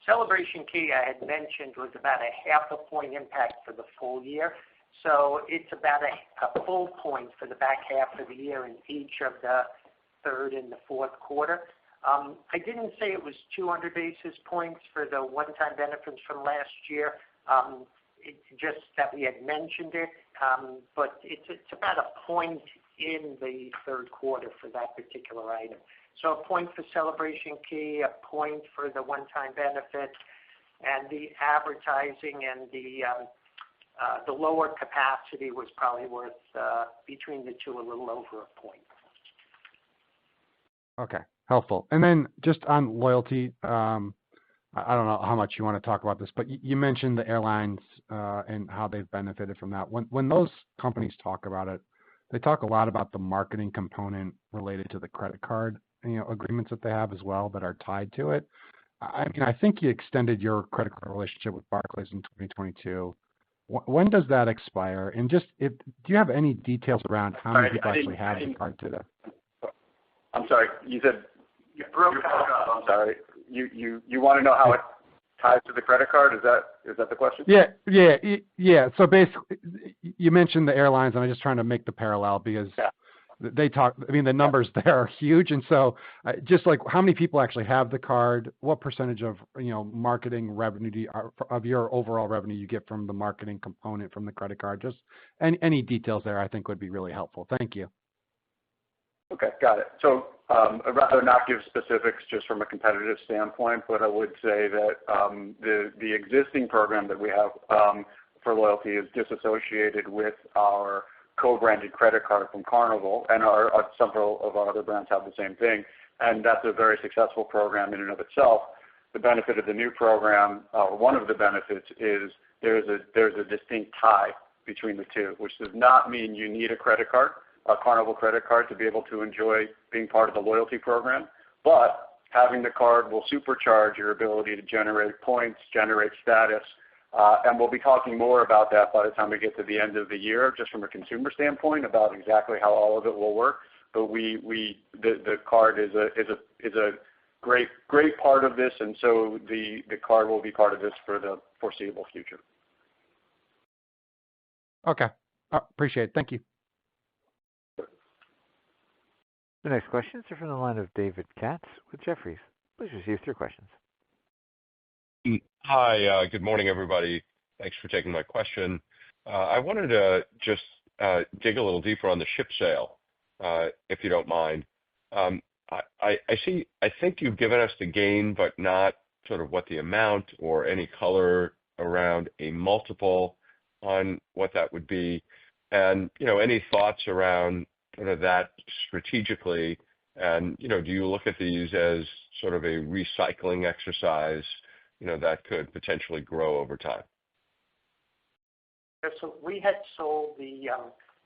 D: Celebration Key, I had mentioned, was about a half a point impact for the full year. So it's about a full point for the back half of the year in each of the third and the fourth quarter. I didn't say it was 200 basis points for the one-time benefits from last year. It's just that we had mentioned it, but it's about a point in the third quarter for that particular item. So a point for Celebration Key, a point for the one-time benefit, and the advertising and the lower capacity was probably worth between the two a little over a point.
L: Okay, helpful. And then just on loyalty, I don't know how much you want to talk about this, but you mentioned the airlines and how they've benefited from that. When those companies talk about it, they talk a lot about the marketing component related to the credit card, agreements that they have as well that are tied to it. I think you extended your credit card relationship with Barclays in 2022. When does that expire? And do you have any details around how many people actually have the card today?
G: I'm sorry. You said you broke up. I'm sorry. You want to know how it ties to the credit card? Is that the question?
L: Yeah. So basically, you mentioned the airlines, and I'm just trying to make the parallel because they talk. I mean, the numbers there are huge, and so just like how many people actually have the card, what percentage of marketing revenue of your overall revenue you get from the marketing component from the credit card? Just any details there, I think would be really helpful. Thank you.
G: Okay, got it. So I'd rather not give specifics just from a competitive standpoint, but I would say that the existing program that we have for loyalty is disassociated with our co-branded credit card from Carnival, and several of our other brands have the same thing, and that's a very successful program in and of itself. The benefit of the new program, one of the benefits, is there's a distinct tie between the two, which does not mean you need a credit card, a Carnival credit card, to be able to enjoy being part of the loyalty program, but having the card will supercharge your ability to generate points, generate status, and we'll be talking more about that by the time we get to the end of the year, just from a consumer standpoint, about exactly how all of it will work. But the card is a great part of this, and so the card will be part of this for the foreseeable future.
L: Okay, appreciate it. Thank you.
A: The next questions are from the line of David Katz with Jefferies. Please receive your questions.
M: Hi, good morning, everybody. Thanks for taking my question. I wanted to just dig a little deeper on the ship sale, if you don't mind. I think you've given us the gain, but not sort of what the amount or any color around a multiple on what that would be. And, any thoughts around sort of that strategically? And, do you look at these as sort of a recycling exercise, that could potentially grow over time?
N: So we had sold the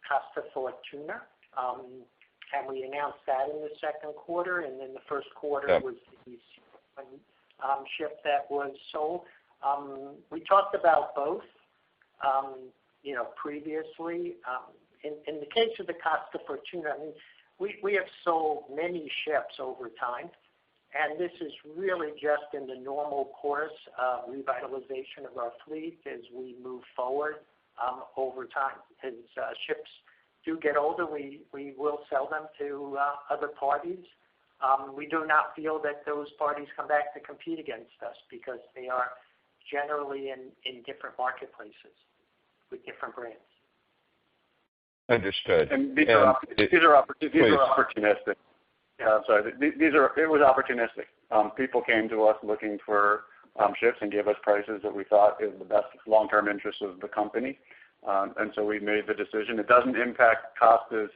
N: Costa Fortuna, and we announced that in the second quarter, and then the first quarter was the ship that was sold. We talked about both, previously. In the case of the Costa Fortuna, we have sold many ships over time, and this is really just in the normal course of revitalization of our fleet as we move forward over time. As ships do get older, we will sell them to other parties. We do not feel that those parties come back to compete against us because they are generally in different marketplaces with different brands.
M: Understood.
G: And these are opportunistic. It was opportunistic. People came to us looking for ships and gave us prices that we thought is the best long-term interest of the company. And so we made the decision. It doesn't impact Costa's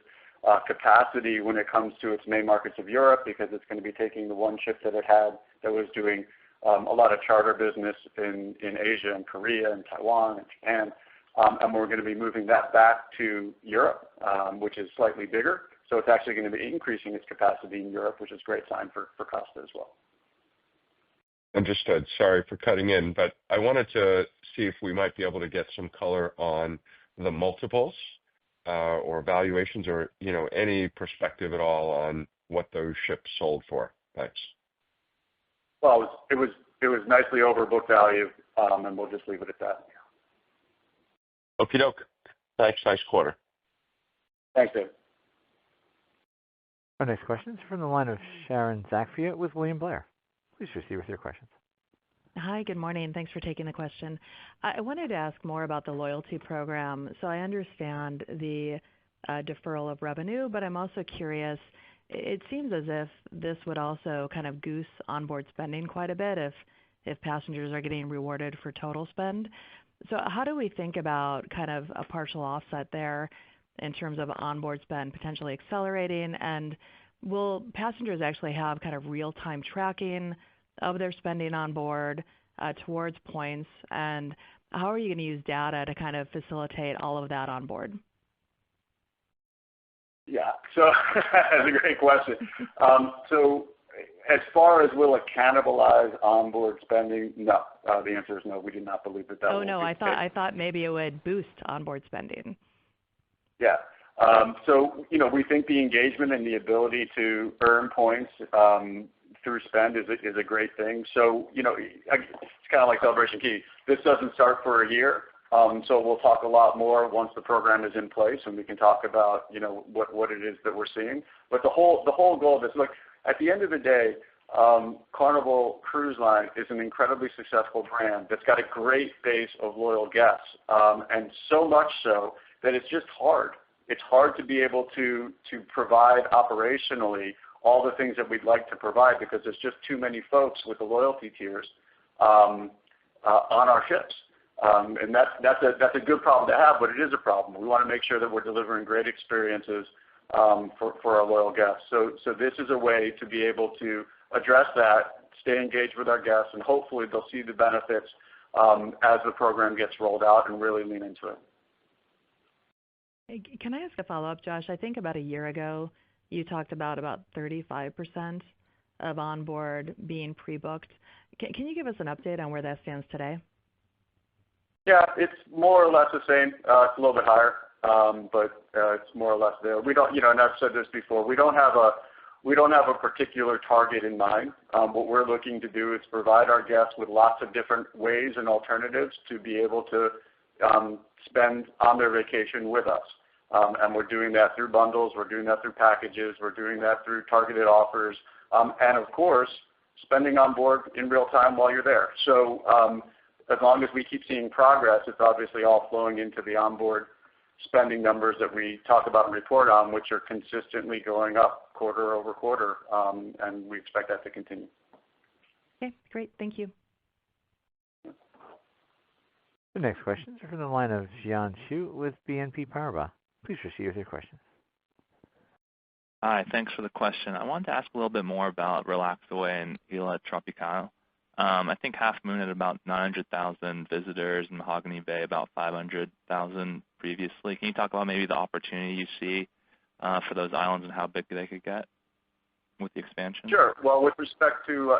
G: capacity when it comes to its main markets of Europe, because it's going to be taking the one ship that it had that was doing a lot of charter business in Asia and Korea and Taiwan and Japan. And we're going to be moving that back to Europe, which is slightly bigger. So it's actually going to be increasing its capacity in Europe, which is a great sign for Costa as well.
M: Understood. Sorry for cutting in, but I wanted to see if we might be able to get some color on the multiples or valuations, or any perspective at all on what those ships sold for. Thanks.
G: Well, it was nicely over book value, and we'll just leave it at that.
M: Okie doke. Thanks. Nice quarter.
G: Thanks, Dave.
A: Our next question is from the line of Sharon Zackfia with William Blair. Please proceed with your questions.
O: Hi, good morning. Thanks for taking the question. I wanted to ask more about the loyalty program. So I understand the deferral of revenue, but I'm also curious, it seems as if this would also kind of goose onboard spending quite a bit if passengers are getting rewarded for total spend. So how do we think about kind of a partial offset there in terms of onboard spend potentially accelerating? And will passengers actually have kind of real-time tracking of their spending on board towards points? And how are you going to use data to kind of facilitate all of that on board?
G: Yeah, so that's a great question. So as far as will it cannibalize onboard spending, no. The answer is no. We do not believe that.
O: Oh no, I thought maybe it would boost onboard spending.
G: Yeah. So we think the engagement and the ability to earn points through spend is a great thing. So it's kind of like Celebration Key. This doesn't start for a year. So we'll talk a lot more once the program is in place, and we can talk about, what it is that we're seeing. But the whole goal of this, look, at the end of the day, Carnival Cruise Line is an incredibly successful brand that's got a great base of loyal guests, and so much so that it's just hard. It's hard to be able to provide operationally all the things that we'd like to provide because there's just too many folks with the loyalty tiers on our ships. And that's a good problem to have, but it is a problem. We want to make sure that we're delivering great experiences for our loyal guests. So this is a way to be able to address that, stay engaged with our guests, and hopefully they'll see the benefits as the program gets rolled out and really lean into it.
O: Can I ask a follow-up, Josh? I think about a year ago, you talked about 35% of onboard being pre-booked. Can you give us an update on where that stands today?
G: Yeah, it's more or less the same. It's a little bit higher, but it's more or less there. We don't, and I've said this before, we don't have a particular target in mind. What we're looking to do is provide our guests with lots of different ways and alternatives to be able to spend on their vacation with us. And we're doing that through bundles, we're doing that through packages, we're doing that through targeted offers, and of course, spending on board in real time while you're there. So as long as we keep seeing progress, it's obviously all flowing into the onboard spending numbers that we talk about and report on, which are consistently going up quarter over quarter, and we expect that to continue.
O: Okay, great. Thank you.
A: The next questions are from the line of Jian Xu with BNP Paribas. Please proceed with your questions.
P: Hi, thanks for the question. I wanted to ask a little bit more about Relax Away and Isla Tropical. I think Half Moon had about 900,000 visitors, and Mahogany Bay about 500,000 previously. Can you talk about maybe the opportunity you see for those islands and how big they could get with the expansion?
G: Sure. Well, with respect to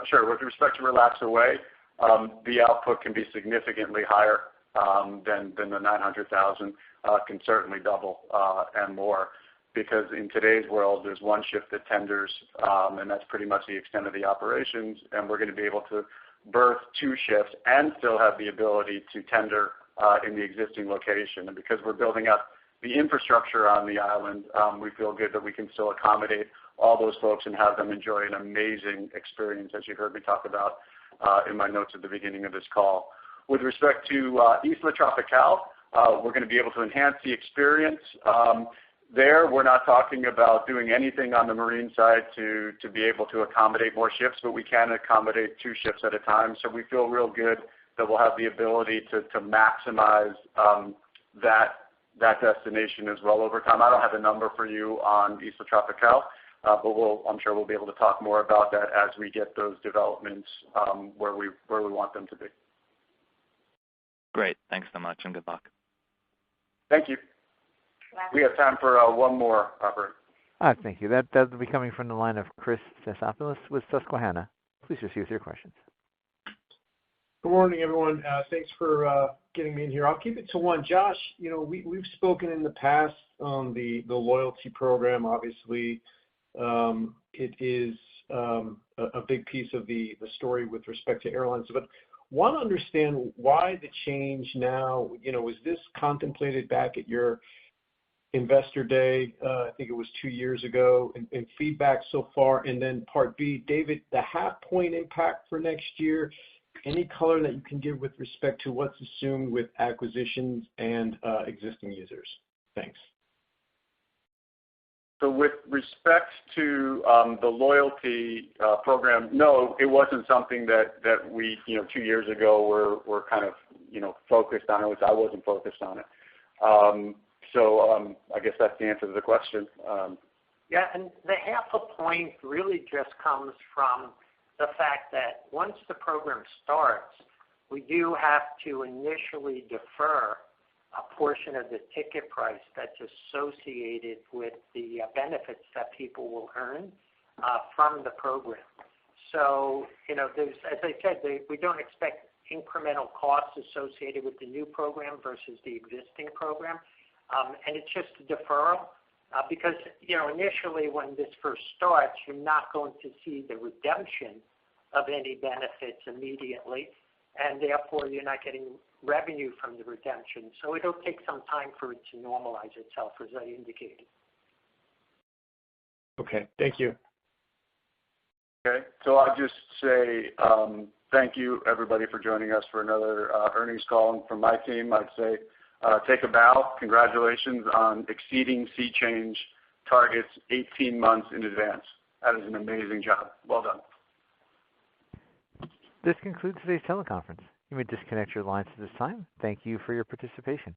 G: Relax Away, the output can be significantly higher than the 900,000. Can certainly double and more, because in today's world, there's one ship that tenders, and that's pretty much the extent of the operations, and we're going to be able to berth two ships and still have the ability to tender in the existing location. And because we're building up the infrastructure on the island, we feel good that we can still accommodate all those folks and have them enjoy an amazing experience, as you heard me talk about in my notes at the beginning of this call. With respect to Isla Tropical, we're going to be able to enhance the experience. There, we're not talking about doing anything on the marine side to be able to accommodate more ships, but we can accommodate two ships at a time. So we feel real good that we'll have the ability to maximize that destination as well over time. I don't have a number for you on Isla Tropical, but I'm sure we'll be able to talk more about that as we get those developments where we want them to be.
P: Great. Thanks so much, and good luck.
G: Thank you. We have time for one more, operator.
A: Thank you. That will be coming from the line of Chris Stathopoulos with Susquehanna. Please proceed with your questions.
Q: Good morning, everyone. Thanks for getting me in here. I'll keep it to one. Josh, we've spoken in the past on the loyalty program. Obviously, it is a big piece of the story with respect to airlines. But want to understand why the change now. Was this contemplated back at your Investor Day? I think it was 2 years ago, and feedback so far. And then part B, David, the 0.5 point impact for next year. Any color that you can give with respect to what's assumed with acquisitions and existing users? Thanks.
G: So with respect to the loyalty program, no, it wasn't something that we 2 years ago were kind of focused on. I wasn't focused on it. So I guess that's the answer to the question.
N: Yeah, and the 0.5 point really just comes from the fact that once the program starts, we do have to initially defer a portion of the ticket price that's associated with the benefits that people will earn from the program. So, there's, as I said, we don't expect incremental costs associated with the new program versus the existing program. And it's just a deferral because, initially when this first starts, you're not going to see the redemption of any benefits immediately. and therefore you're not getting revenue from the redemption. So it'll take some time for it to normalize itself, as I indicated.
Q: Okay, thank you.
G: Okay, so I'll just say thank you, everybody, for joining us for another earnings call. And from my team, I'd say take a bow. Congratulations on exceeding sea change targets 18 months in advance. That is an amazing job. Well done.
A: This concludes today's teleconference. You may disconnect your lines at this time. Thank you for your participation.